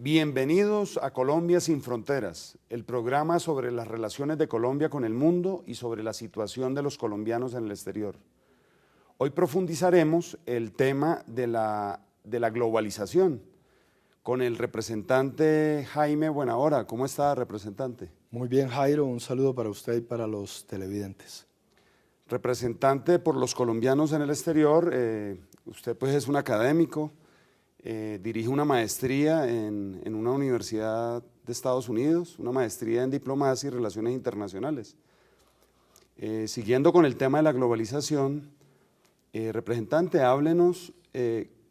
Bienvenidos a Colombia sin Fronteras, el programa sobre las relaciones de Colombia con el mundo y sobre la situación de los colombianos en el exterior. Hoy profundizaremos el tema de la globalización con el representante Jaime Buenahora. ¿Cómo está, representante? Muy bien, Jairo, un saludo para usted y para los televidentes. Representante por los colombianos en el exterior, usted pues es un académico, dirige una maestría en una universidad de Estados Unidos, una maestría en Diplomacia y Relaciones Internacionales. Siguiendo con el tema de la globalización, representante, háblenos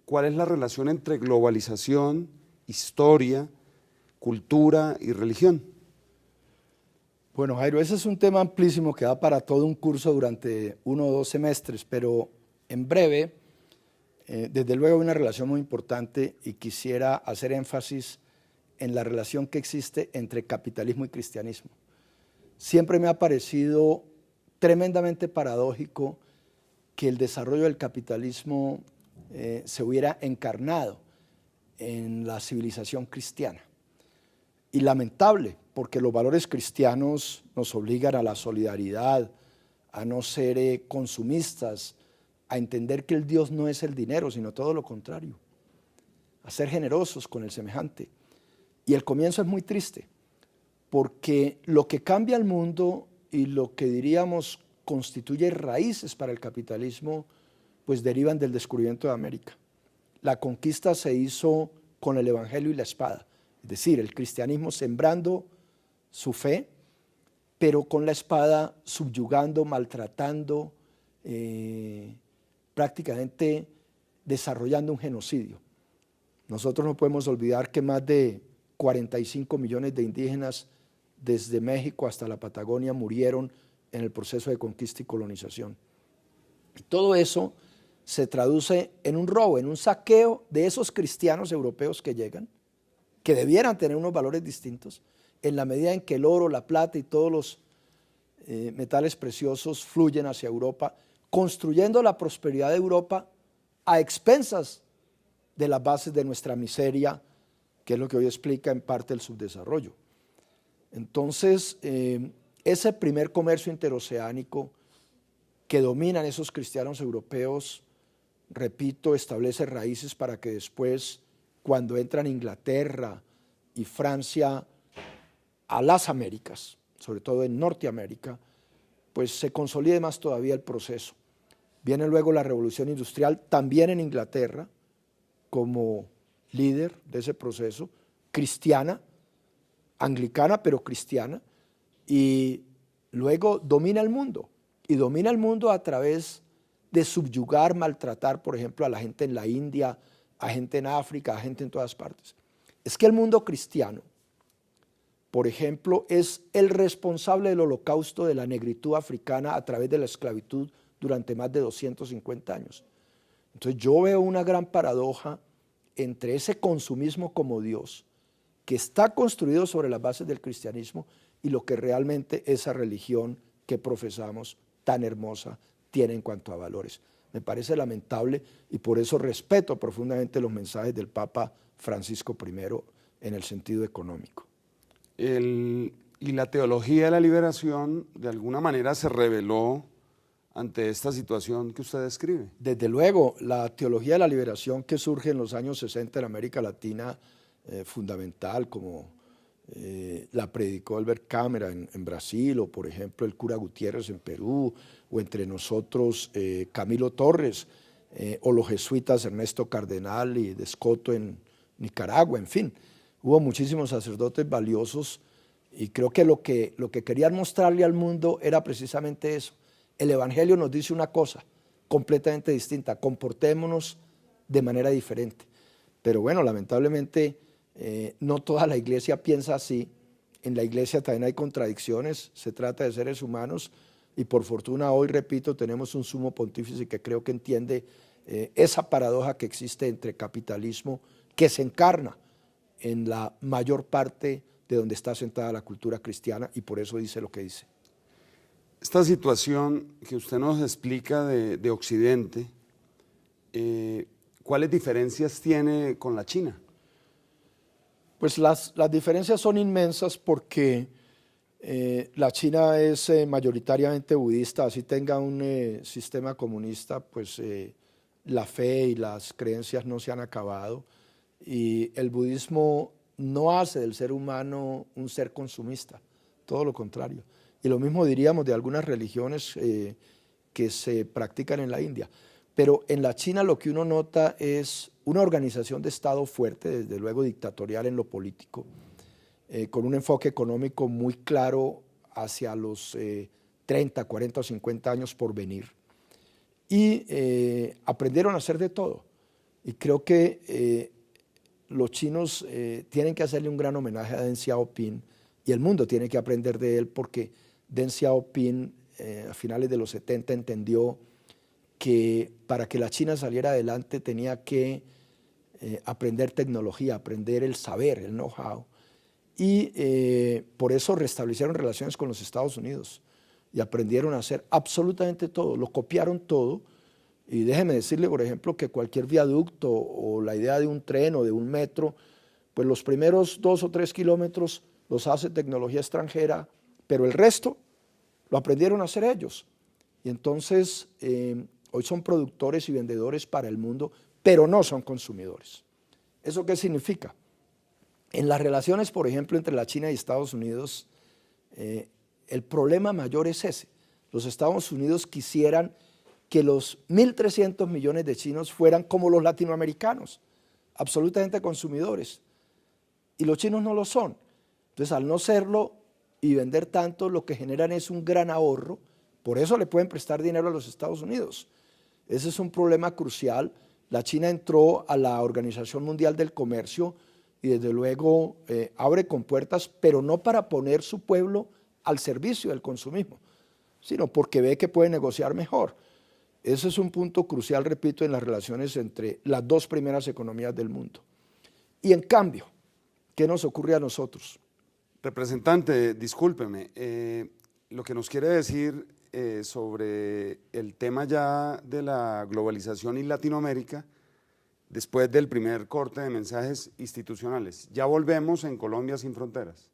cuál es la relación entre globalización, historia, cultura y religión. Bueno, Jairo, ese es un tema amplísimo que da para todo un curso durante 1 o 2 semestres, pero en breve, desde luego hay una relación muy importante y quisiera hacer énfasis en la relación que existe entre capitalismo y cristianismo. Siempre me ha parecido tremendamente paradójico que el desarrollo del capitalismo se hubiera encarnado en la civilización cristiana. Y lamentable, porque los valores cristianos nos obligan a la solidaridad, a no ser consumistas, a entender que el Dios no es el dinero, sino todo lo contrario, a ser generosos con el semejante. Y el comienzo es muy triste, porque lo que cambia el mundo y lo que diríamos constituye raíces para el capitalismo, pues derivan del descubrimiento de América. La conquista se hizo con el evangelio y la espada, es decir, el cristianismo sembrando su fe, pero con la espada subyugando, maltratando, prácticamente desarrollando un genocidio. Nosotros no podemos olvidar que más de 45 millones de indígenas desde México hasta la Patagonia murieron en el proceso de conquista y colonización. Y todo eso se traduce en un robo, en un saqueo de esos cristianos europeos que llegan, que debieran tener unos valores distintos, en la medida en que el oro, la plata y todos los metales preciosos fluyen hacia Europa, construyendo la prosperidad de Europa a expensas de las bases de nuestra miseria, que es lo que hoy explica en parte el subdesarrollo. Entonces, ese primer comercio interoceánico que dominan esos cristianos europeos, repito, establece raíces para que después, cuando entran Inglaterra y Francia a las Américas, sobre todo en Norteamérica, pues se consolide más todavía el proceso. Viene luego la Revolución Industrial, también en Inglaterra, como líder de ese proceso, cristiana, anglicana, pero cristiana, y luego domina el mundo, y domina el mundo a través de subyugar, maltratar, por ejemplo, a la gente en la India, a gente en África, a gente en todas partes. Es que el mundo cristiano, por ejemplo, es el responsable del holocausto de la negritud africana a través de la esclavitud durante más de 250 años. Entonces yo veo una gran paradoja entre ese consumismo como Dios, que está construido sobre las bases del cristianismo, y lo que realmente esa religión que profesamos, tan hermosa, tiene en cuanto a valores. Me parece lamentable y por eso respeto profundamente los mensajes del Papa Francisco I en el sentido económico. Y la teología de la liberación de alguna manera se rebeló ante esta situación que usted describe. Desde luego, la teología de la liberación que surge en los años 60 en América Latina, fundamental, como la predicó Albert Cámara en Brasil, o por ejemplo el cura Gutiérrez en Perú, o entre nosotros Camilo Torres, o los jesuitas Ernesto Cardenal y Descoto en Nicaragua, en fin. Hubo muchísimos sacerdotes valiosos y creo que lo que querían mostrarle al mundo era precisamente eso. El Evangelio nos dice una cosa completamente distinta, comportémonos de manera diferente. Pero bueno, lamentablemente no toda la iglesia piensa así. En la iglesia también hay contradicciones, se trata de seres humanos y por fortuna hoy, repito, tenemos un sumo pontífice que creo que entiende esa paradoja que existe entre capitalismo, que se encarna en la mayor parte de donde está sentada la cultura cristiana, y por eso dice lo que dice. Esta situación que usted nos explica de Occidente, ¿cuáles diferencias tiene con la China? Pues las diferencias son inmensas porque la China es mayoritariamente budista, así tenga un sistema comunista, pues la fe y las creencias no se han acabado, y el budismo no hace del ser humano un ser consumista, todo lo contrario. Y lo mismo diríamos de algunas religiones que se practican en la India. Pero en la China lo que uno nota es una organización de Estado fuerte, desde luego dictatorial en lo político, con un enfoque económico muy claro hacia los 30, 40 o 50 años por venir. Y aprendieron a hacer de todo. Y creo que los chinos tienen que hacerle un gran homenaje a Deng Xiaoping, y el mundo tiene que aprender de él, porque Deng Xiaoping a finales de los 70 entendió que para que la China saliera adelante tenía que aprender tecnología, aprender el saber, el know-how, y por eso restablecieron relaciones con los Estados Unidos y aprendieron a hacer absolutamente todo, lo copiaron todo. Y déjeme decirle, por ejemplo, que cualquier viaducto o la idea de un tren o de un metro, pues los primeros 2 o 3 kilómetros los hace tecnología extranjera, pero el resto lo aprendieron a hacer ellos. Y entonces hoy son productores y vendedores para el mundo, pero no son consumidores. ¿Eso qué significa? En las relaciones, por ejemplo, entre la China y Estados Unidos, el problema mayor es ese. Los Estados Unidos quisieran que los 1.300 millones de chinos fueran como los latinoamericanos, absolutamente consumidores. Y los chinos no lo son. Entonces, al no serlo y vender tanto, lo que generan es un gran ahorro. Por eso le pueden prestar dinero a los Estados Unidos. Ese es un problema crucial. La China entró a la Organización Mundial del Comercio y desde luego abre compuertas, pero no para poner su pueblo al servicio del consumismo, sino porque ve que puede negociar mejor. Ese es un punto crucial, repito, en las relaciones entre las dos primeras economías del mundo. Y en cambio, ¿qué nos ocurre a nosotros? Representante, discúlpeme, lo que nos quiere decir sobre el tema ya de la globalización y Latinoamérica, después del primer corte de mensajes institucionales. Ya volvemos en Colombia sin fronteras.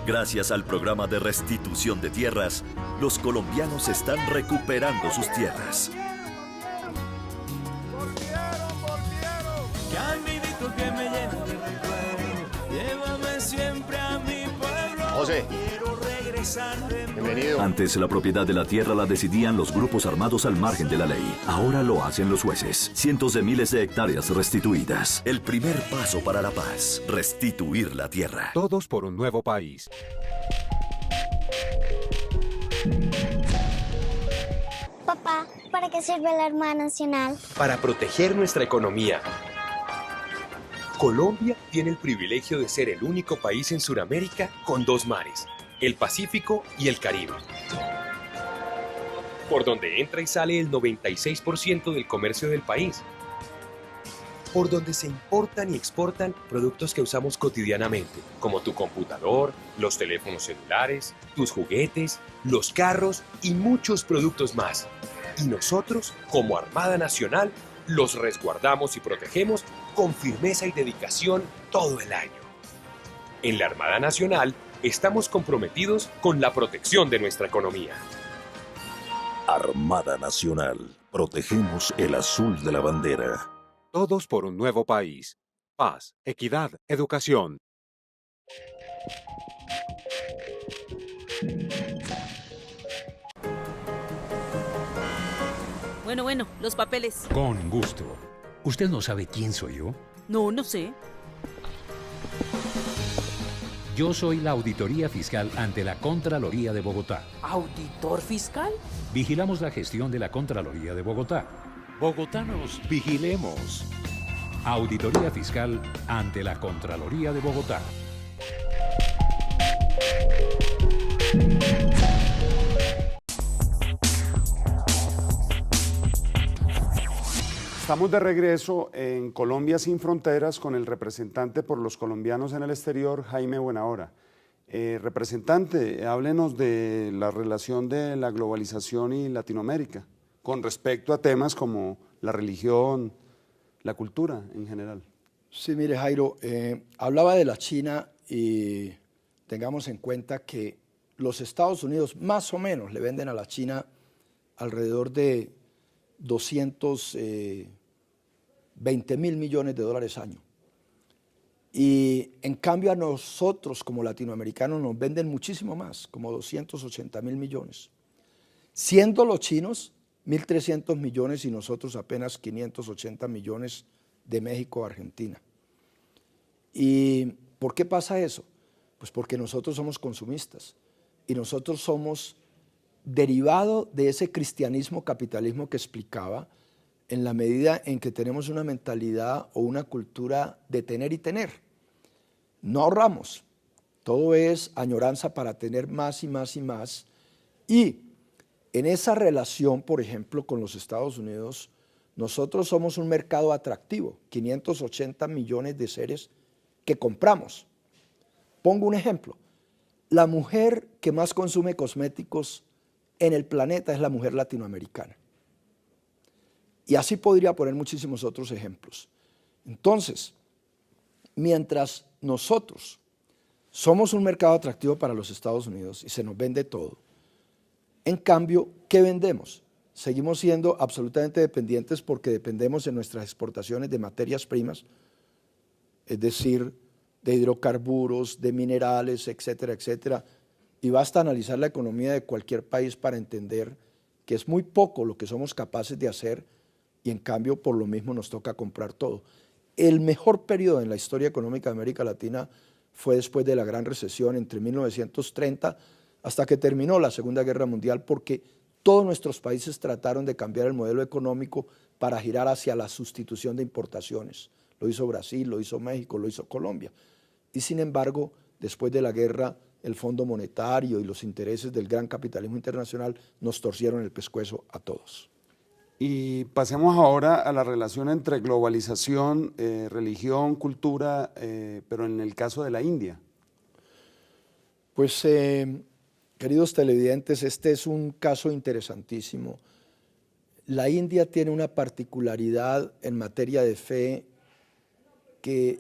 Gracias al programa de restitución de tierras, los colombianos están recuperando sus tierras. José, bienvenido. Antes la propiedad de la tierra la decidían los grupos armados al margen de la ley. Ahora lo hacen los jueces. Cientos de miles de hectáreas restituidas. El primer paso para la paz. Restituir la tierra. Todos por un nuevo país. Papá, ¿para qué sirve la Armada Nacional? Para proteger nuestra economía. Colombia tiene el privilegio de ser el único país en Sudamérica con 2 mares, el Pacífico y el Caribe, por donde entra y sale el 96% del comercio del país, por donde se importan y exportan productos que usamos cotidianamente, como tu computador, los teléfonos celulares, tus juguetes, los carros y muchos productos más. Y nosotros, como Armada Nacional, los resguardamos y protegemos con firmeza y dedicación todo el año. En la Armada Nacional estamos comprometidos con la protección de nuestra economía. Armada Nacional. Protegemos el azul de la bandera. Todos por un nuevo país. Paz, equidad, educación. Bueno, los papeles. Con gusto. ¿Usted no sabe quién soy yo? No, no sé. Yo soy la Auditoría Fiscal ante la Contraloría de Bogotá. ¿Auditor fiscal? Vigilamos la gestión de la Contraloría de Bogotá. Bogotanos, vigilemos. Auditoría Fiscal ante la Contraloría de Bogotá. Estamos de regreso en Colombia sin fronteras con el representante por los colombianos en el exterior, Jaime Buenahora. Representante, háblenos de la relación de la globalización y Latinoamérica con respecto a temas como la religión, la cultura en general. Sí, mire, Jairo, hablaba de la China y tengamos en cuenta que los Estados Unidos más o menos le venden a la China alrededor de 220.000 millones de dólares año. Y en cambio a nosotros como latinoamericanos nos venden muchísimo más, como 280.000 millones. Siendo los chinos 1.300 millones y nosotros apenas 580 millones de México a Argentina. ¿Y por qué pasa eso? Pues porque nosotros somos consumistas y nosotros somos derivado de ese cristianismo capitalismo que explicaba, en la medida en que tenemos una mentalidad o una cultura de tener y tener. No ahorramos, todo es añoranza para tener más y más y más. Y en esa relación, por ejemplo, con los Estados Unidos, nosotros somos un mercado atractivo, 580 millones de seres que compramos. Pongo un ejemplo, la mujer que más consume cosméticos en el planeta es la mujer latinoamericana. Y así podría poner muchísimos otros ejemplos. Entonces, mientras nosotros somos un mercado atractivo para los Estados Unidos y se nos vende todo, en cambio, ¿qué vendemos? Seguimos siendo absolutamente dependientes porque dependemos de nuestras exportaciones de materias primas, es decir, de hidrocarburos, de minerales, etcétera, etcétera. Y basta analizar la economía de cualquier país para entender que es muy poco lo que somos capaces de hacer y en cambio por lo mismo nos toca comprar todo. El mejor periodo en la historia económica de América Latina fue después de la Gran Recesión, entre 1930 hasta que terminó la Segunda Guerra Mundial, porque todos nuestros países trataron de cambiar el modelo económico para girar hacia la sustitución de importaciones. Lo hizo Brasil, lo hizo México, lo hizo Colombia. Y sin embargo, después de la guerra, el Fondo Monetario y los intereses del gran capitalismo internacional nos torcieron el pescuezo a todos. Y pasemos ahora a la relación entre globalización, religión, cultura, pero en el caso de la India. Pues, queridos televidentes, este es un caso interesantísimo. La India tiene una particularidad en materia de fe que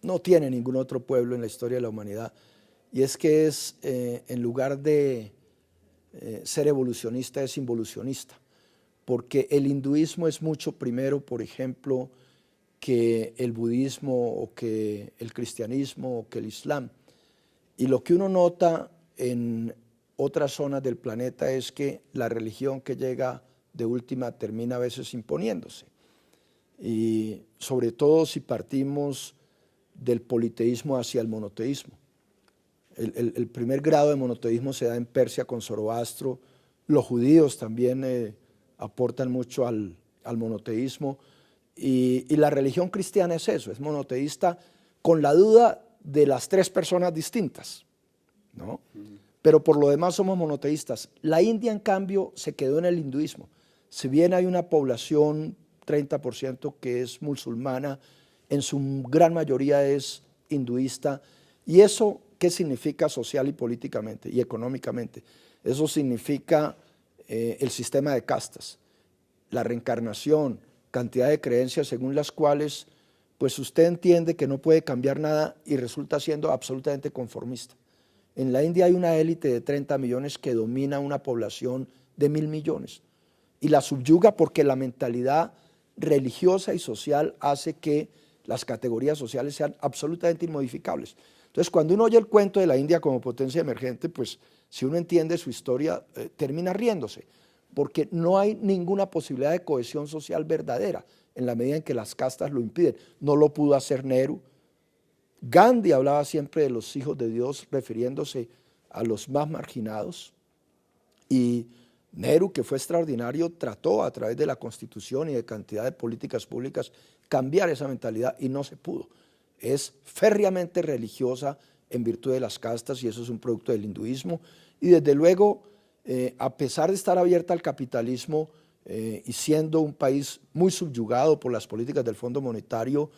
no tiene ningún otro pueblo en la historia de la humanidad, y es que es, en lugar de ser evolucionista, es involucionista, porque el hinduismo es mucho primero, por ejemplo, que el budismo o que el cristianismo o que el islam. Y lo que uno nota en otras zonas del planeta es que la religión que llega de última termina a veces imponiéndose. Y sobre todo si partimos del politeísmo hacia el monoteísmo. El primer grado de monoteísmo se da en Persia con Zoroastro. Los judíos también aportan mucho al monoteísmo. Y la religión cristiana es eso, es monoteísta con la duda de las tres personas distintas, ¿no? Pero por lo demás somos monoteístas. La India, en cambio, se quedó en el hinduismo. Si bien hay una población, 30%, que es musulmana, en su gran mayoría es hinduista. ¿Y eso qué significa social y políticamente y económicamente? Eso significa el sistema de castas, la reencarnación, cantidad de creencias según las cuales pues usted entiende que no puede cambiar nada y resulta siendo absolutamente conformista. En la India hay una élite de 30 millones que domina una población de 1.000 millones y la subyuga porque la mentalidad religiosa y social hace que las categorías sociales sean absolutamente inmodificables. Entonces, cuando uno oye el cuento de la India como potencia emergente, pues si uno entiende su historia, termina riéndose, porque no hay ninguna posibilidad de cohesión social verdadera en la medida en que las castas lo impiden. No lo pudo hacer Nehru. Gandhi hablaba siempre de los hijos de Dios, refiriéndose a los más marginados, y Nehru, que fue extraordinario, trató a través de la Constitución y de cantidad de políticas públicas cambiar esa mentalidad y no se pudo. Es férreamente religiosa en virtud de las castas y eso es un producto del hinduismo. Y desde luego, a pesar de estar abierta al capitalismo y siendo un país muy subyugado por las políticas del Fondo Monetario,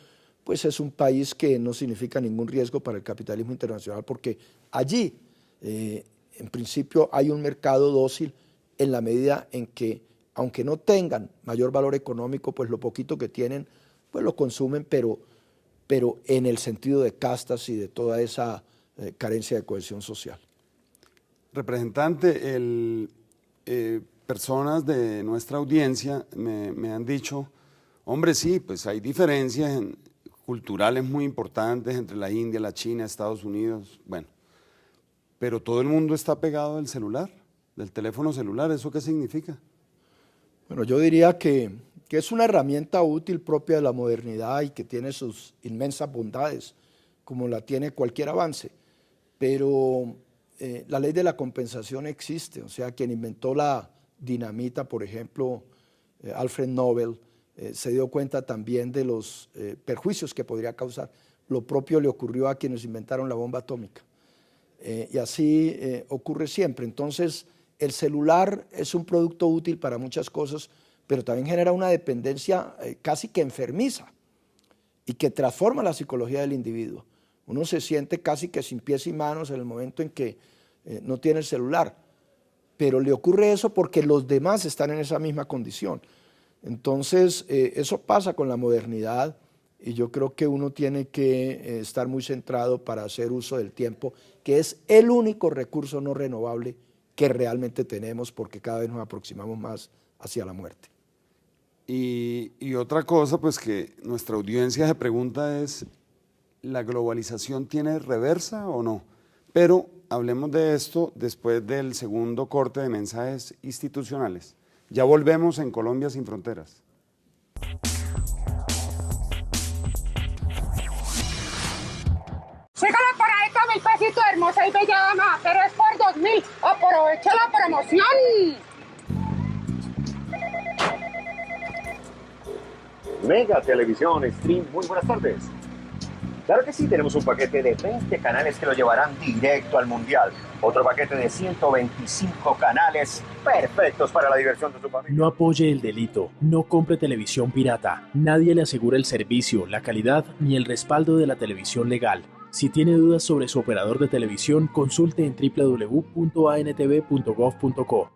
pues es un país que no significa ningún riesgo para el capitalismo internacional porque allí, en principio, hay un mercado dócil en la medida en que aunque no tengan mayor valor económico, pues lo poquito que tienen, pues lo consumen, pero en el sentido de castas y de toda esa carencia de cohesión social. Representante, personas de nuestra audiencia me han dicho, hombre, sí, pues hay diferencias culturales muy importantes entre la India, la China, Estados Unidos, bueno, pero todo el mundo está pegado del celular, del teléfono celular, ¿eso qué significa? Bueno, yo diría que es una herramienta útil propia de la modernidad y que tiene sus inmensas bondades, como la tiene cualquier avance, pero la ley de la compensación existe, o sea, quien inventó la dinamita, por ejemplo, Alfred Nobel, se dio cuenta también de los perjuicios que podría causar. Lo propio le ocurrió a quienes inventaron la bomba atómica. Y así ocurre siempre. Entonces, el celular es un producto útil para muchas cosas, pero también genera una dependencia casi que enfermiza y que transforma la psicología del individuo. Uno se siente casi que sin pies y manos en el momento en que no tiene el celular, pero le ocurre eso porque los demás están en esa misma condición. Entonces, eso pasa con la modernidad y yo creo que uno tiene que estar muy centrado para hacer uso del tiempo, que es el único recurso no renovable que realmente tenemos porque cada vez nos aproximamos más hacia la muerte. Y otra cosa, pues que nuestra audiencia se pregunta es, ¿la globalización tiene reversa o no? Pero hablemos de esto después del segundo corte de mensajes institucionales. Ya volvemos en Colombia sin fronteras. Sígala por ahí con 1000 pesitos, hermosa y bella dama, pero es por 2000. Aprovecha la promoción. Mega Televisión Stream, muy buenas tardes. Claro que sí, tenemos un paquete de 20 canales que lo llevarán directo al Mundial. Otro paquete de 125 canales perfectos para la diversión de su familia. No apoye el delito, no compre televisión pirata. Nadie le asegura el servicio, la calidad ni el respaldo de la televisión legal. Si tiene dudas sobre su operador de televisión, consulte en www.antv.gov.co.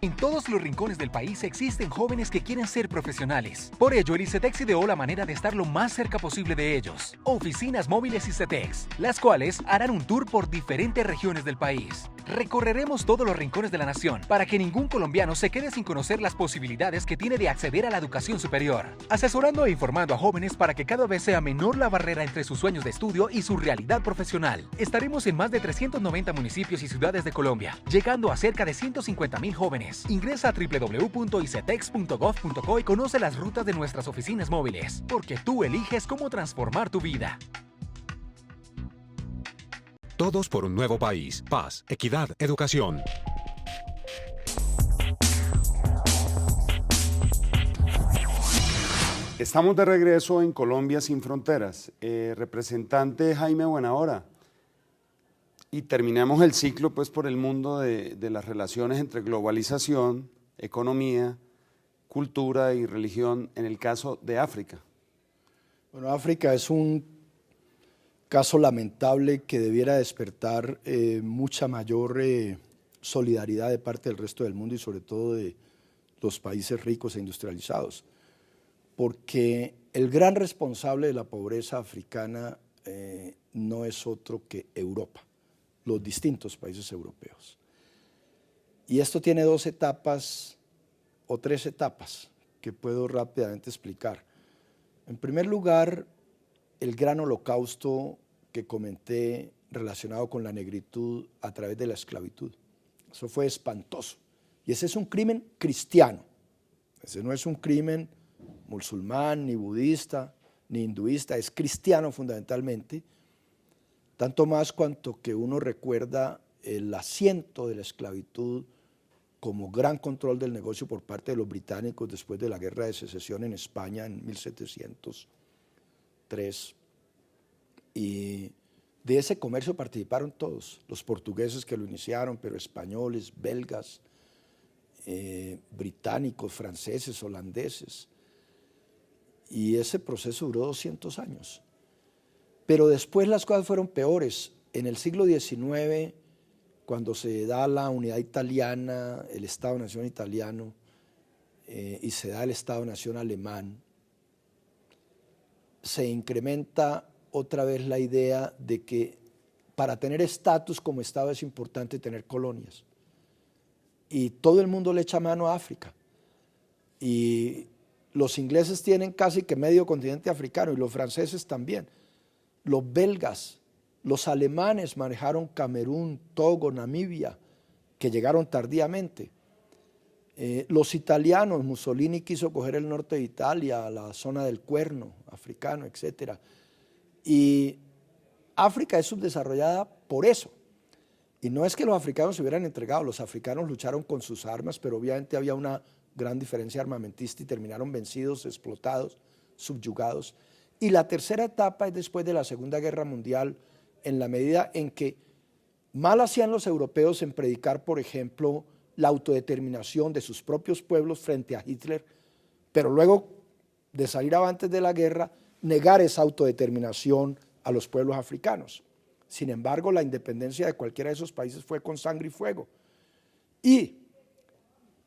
En todos los rincones del país existen jóvenes que quieren ser profesionales. Por ello, el ICETEX ideó la manera de estar lo más cerca posible de ellos. Oficinas móviles ICETEX, las cuales harán un tour por diferentes regiones del país. Recorreremos todos los rincones de la nación para que ningún colombiano se quede sin conocer las posibilidades que tiene de acceder a la educación superior. Asesorando e informando a jóvenes para que cada vez sea menor la barrera entre sus sueños de estudio y su realidad profesional. Estaremos en más de 390 municipios y ciudades de Colombia, llegando a cerca de 150,000 jóvenes. Ingresa a www.icetex.gov.co y conoce las rutas de nuestras oficinas móviles, porque tú eliges cómo transformar tu vida. Todos por un nuevo país. Paz, equidad, educación. Estamos de regreso en Colombia sin fronteras. Representante Jaime Buenahora. Y terminamos el ciclo pues por el mundo de las relaciones entre globalización, economía, cultura y religión en el caso de África. Bueno, África es un caso lamentable que debiera despertar mucha mayor solidaridad de parte del resto del mundo y sobre todo de los países ricos e industrializados, porque el gran responsable de la pobreza africana no es otro que Europa, los distintos países europeos. Y esto tiene dos etapas o tres etapas que puedo rápidamente explicar. En primer lugar, el gran holocausto que comenté relacionado con la negritud a través de la esclavitud. Eso fue espantoso. Y ese es un crimen cristiano. Ese no es un crimen musulmán, ni budista, ni hinduista, es cristiano fundamentalmente. Tanto más cuanto que uno recuerda el asiento de la esclavitud como gran control del negocio por parte de los británicos después de la Guerra de Secesión en España en 1703. Y de ese comercio participaron todos, los portugueses que lo iniciaron, pero españoles, belgas, británicos, franceses, holandeses. Y ese proceso duró 200 años. Pero después las cosas fueron peores. En el siglo XIX cuando se da la unidad italiana, el Estado-Nación italiano, y se da el Estado-Nación alemán, se incrementa otra vez la idea de que para tener estatus como Estado es importante tener colonias. Y todo el mundo le echa mano a África. Y los ingleses tienen casi que medio continente africano y los franceses también. Los belgas, los alemanes manejaron Camerún, Togo, Namibia, que llegaron tardíamente. Los italianos, Mussolini quiso coger el norte de Italia, la zona del Cuerno africano, etc. Y África es subdesarrollada por eso. Y no es que los africanos se hubieran entregado, los africanos lucharon con sus armas, pero obviamente había una gran diferencia armamentista y terminaron vencidos, explotados, subyugados. Y la tercera etapa es después de la Segunda Guerra Mundial, en la medida en que mal hacían los europeos en predicar, por ejemplo, la autodeterminación de sus propios pueblos frente a Hitler, pero luego de salir avantes de la guerra, negar esa autodeterminación a los pueblos africanos. Sin embargo, la independencia de cualquiera de esos países fue con sangre y fuego. Y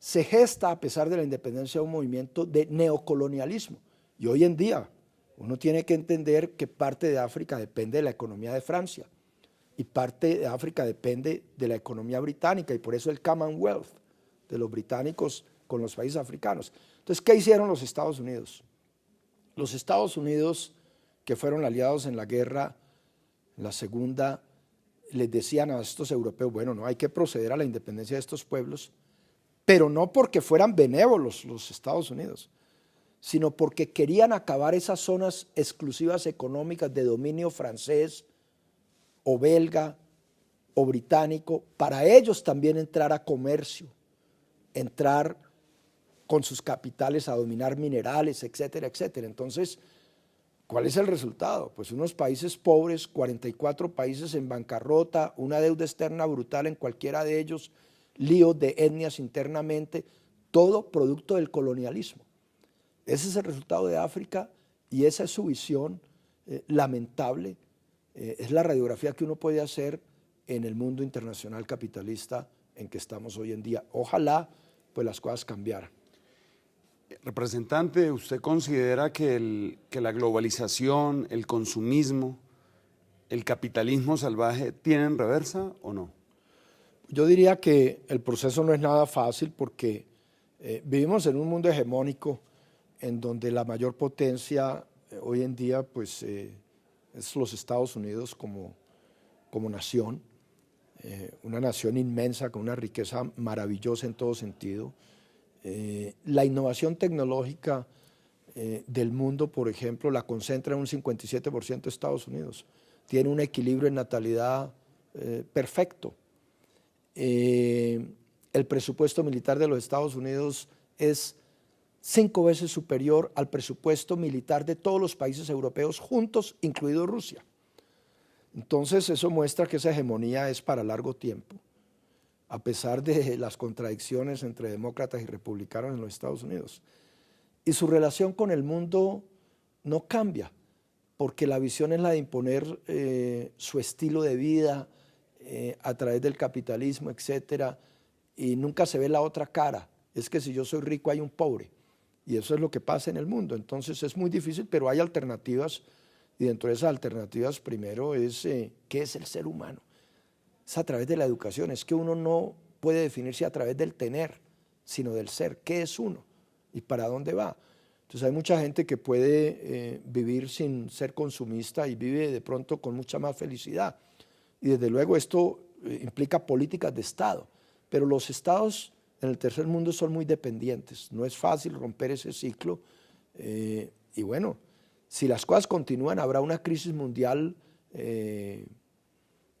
se gesta, a pesar de la independencia, un movimiento de neocolonialismo. Y hoy en día uno tiene que entender que parte de África depende de la economía de Francia y parte de África depende de la economía británica, y por eso el Commonwealth de los británicos con los países africanos. Entonces, ¿qué hicieron los Estados Unidos? Los Estados Unidos, que fueron aliados en la guerra, en la segunda, les decían a estos europeos, bueno, no hay que proceder a la independencia de estos pueblos, pero no porque fueran benévolos los Estados Unidos, sino porque querían acabar esas zonas exclusivas económicas de dominio francés o belga o británico, para ellos también entrar a comercio, entrar con sus capitales a dominar minerales, etcétera, etcétera. Entonces, ¿cuál es el resultado? Pues unos países pobres, 44 países en bancarrota, una deuda externa brutal en cualquiera de ellos, líos de etnias internamente, todo producto del colonialismo. Ese es el resultado de África y esa es su visión lamentable. Es la radiografía que uno puede hacer en el mundo internacional capitalista en que estamos hoy en día. Ojalá pues las cosas cambiaran. Representante, ¿usted considera que la globalización, el consumismo, el capitalismo salvaje tienen reversa o no? Yo diría que el proceso no es nada fácil porque vivimos en un mundo hegemónico en donde la mayor potencia hoy en día pues, es los Estados Unidos como nación, una nación inmensa con una riqueza maravillosa en todo sentido. La innovación tecnológica del mundo, por ejemplo, la concentra en un 57% Estados Unidos. Tiene un equilibrio en natalidad perfecto. El presupuesto militar de los Estados Unidos es 5 veces superior al presupuesto militar de todos los países europeos juntos, incluido Rusia. Entonces eso muestra que esa hegemonía es para largo tiempo, a pesar de las contradicciones entre demócratas y republicanos en los Estados Unidos. Y su relación con el mundo no cambia, porque la visión es la de imponer su estilo de vida a través del capitalismo, etcétera, y nunca se ve la otra cara. Es que si yo soy rico hay un pobre, y eso es lo que pasa en el mundo. Entonces es muy difícil, pero hay alternativas, y dentro de esas alternativas primero es ¿qué es el ser humano? Es a través de la educación. Es que uno no puede definirse a través del tener, sino del ser. ¿Qué es uno? ¿Y para dónde va? Entonces hay mucha gente que puede vivir sin ser consumista y vive de pronto con mucha más felicidad. Y desde luego esto implica políticas de Estado. Pero los estados en el tercer mundo son muy dependientes. No es fácil romper ese ciclo. Y bueno, si las cosas continúan, habrá una crisis mundial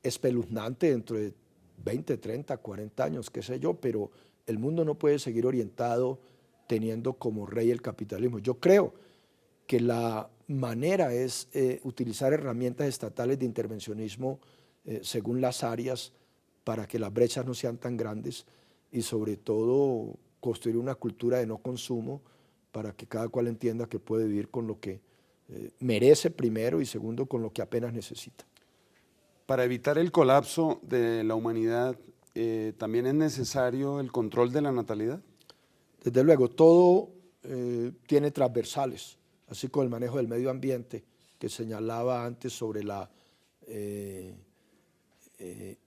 espeluznante dentro de 20, 30, 40 años, qué sé yo, pero el mundo no puede seguir orientado teniendo como rey el capitalismo. Yo creo que la manera es utilizar herramientas estatales de intervencionismo según las áreas para que las brechas no sean tan grandes y sobre todo construir una cultura de no consumo para que cada cual entienda que puede vivir con lo que merece primero y segundo con lo que apenas necesita. Para evitar el colapso de la humanidad, ¿también es necesario el control de la natalidad? Desde luego, todo tiene transversales, así como el manejo del medio ambiente, que señalaba antes sobre la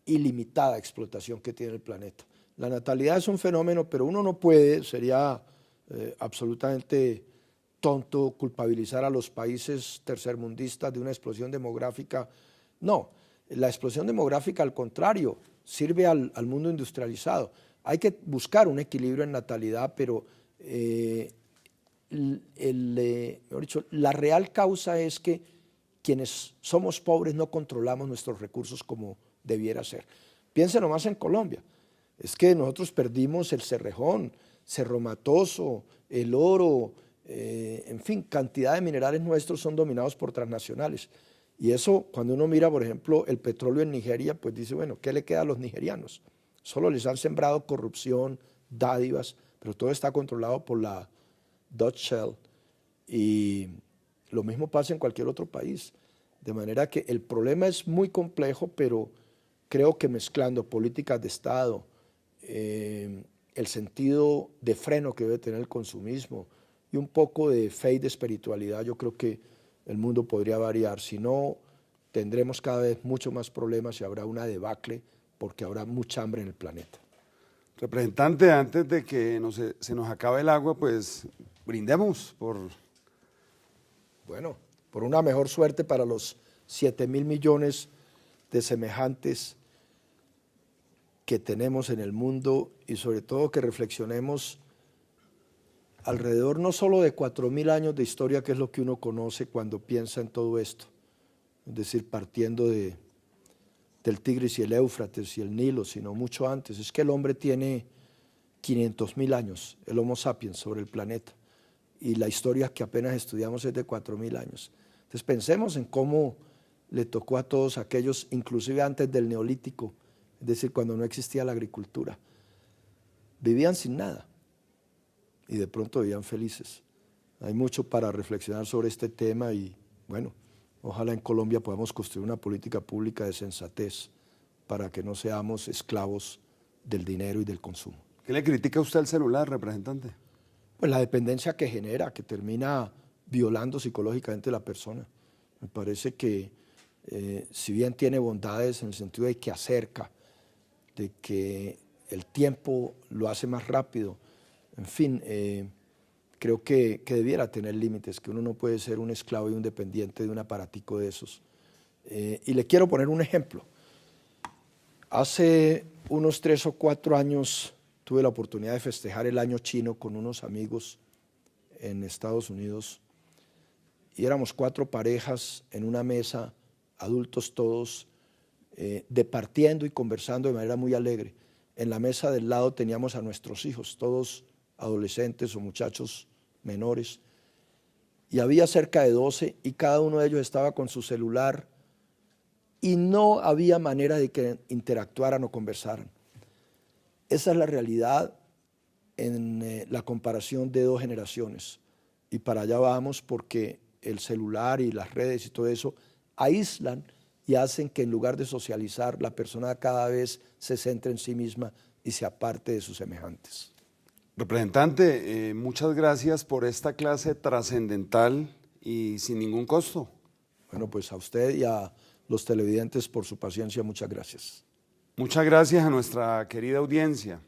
ilimitada explotación que tiene el planeta. La natalidad es un fenómeno, pero uno no puede, sería absolutamente tonto culpabilizar a los países tercermundistas de una explosión demográfica. No, la explosión demográfica, al contrario, sirve al mundo industrializado. Hay que buscar un equilibrio en natalidad, pero mejor dicho, la real causa es que quienes somos pobres no controlamos nuestros recursos como debiera ser. Piensen nomás en Colombia. Es que nosotros perdimos el Cerrejón, Cerro Matoso, el oro, en fin, cantidad de minerales nuestros son dominados por transnacionales. Y eso, cuando uno mira, por ejemplo, el petróleo en Nigeria, pues dice, bueno, ¿qué le queda a los nigerianos? Solo les han sembrado corrupción, dádivas, pero todo está controlado por la Dutch Shell. Y lo mismo pasa en cualquier otro país. De manera que el problema es muy complejo, pero creo que mezclando políticas de Estado, el sentido de freno que debe tener el consumismo y un poco de fe y de espiritualidad, yo creo que el mundo podría variar. Si no, tendremos cada vez mucho más problemas y habrá una debacle porque habrá mucha hambre en el planeta. Representante, antes de que se nos acabe el agua, pues brindemos por... Bueno, por una mejor suerte para los 7.000 millones de semejantes que tenemos en el mundo y sobre todo que reflexionemos alrededor no solo de 4.000 años de historia, que es lo que uno conoce cuando piensa en todo esto, es decir, partiendo del Tigris y el Éufrates y el Nilo, sino mucho antes. Es que el hombre tiene 500.000 años, el Homo sapiens, sobre el planeta, y la historia que apenas estudiamos es de 4.000 años. Entonces pensemos en cómo le tocó a todos aquellos, inclusive antes del Neolítico, es decir, cuando no existía la agricultura. Vivían sin nada y de pronto vivían felices. Hay mucho para reflexionar sobre este tema y, bueno, ojalá en Colombia podamos construir una política pública de sensatez para que no seamos esclavos del dinero y del consumo. ¿Qué le critica usted al celular, representante? Pues la dependencia que genera, que termina violando psicológicamente a la persona. Me parece que si bien tiene bondades en el sentido de que acerca, de que el tiempo lo hace más rápido, en fin, creo que debiera tener límites, que uno no puede ser un esclavo y un dependiente de un aparatico de esos. Y le quiero poner un ejemplo. Hace unos 3 o 4 años tuve la oportunidad de festejar el año chino con unos amigos en Estados Unidos y éramos 4 parejas en una mesa, adultos todos, departiendo y conversando de manera muy alegre. En la mesa del lado teníamos a nuestros hijos, todos adolescentes o muchachos menores, y había cerca de 12 y cada uno de ellos estaba con su celular y no había manera de que interactuaran o conversaran. Esa es la realidad en la comparación de 2 generaciones y para allá vamos porque el celular y las redes y todo eso aíslan y hacen que en lugar de socializar la persona cada vez se centre en sí misma y se aparte de sus semejantes. Representante, muchas gracias por esta clase trascendental y sin ningún costo. Bueno, pues a usted y a los televidentes por su paciencia, muchas gracias. Muchas gracias a nuestra querida audiencia.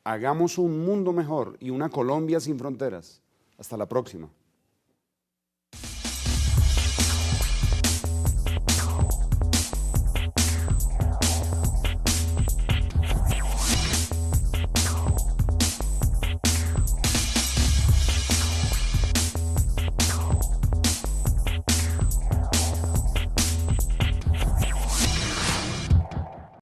Hagamos un mundo mejor y una Colombia sin fronteras. Hasta la próxima.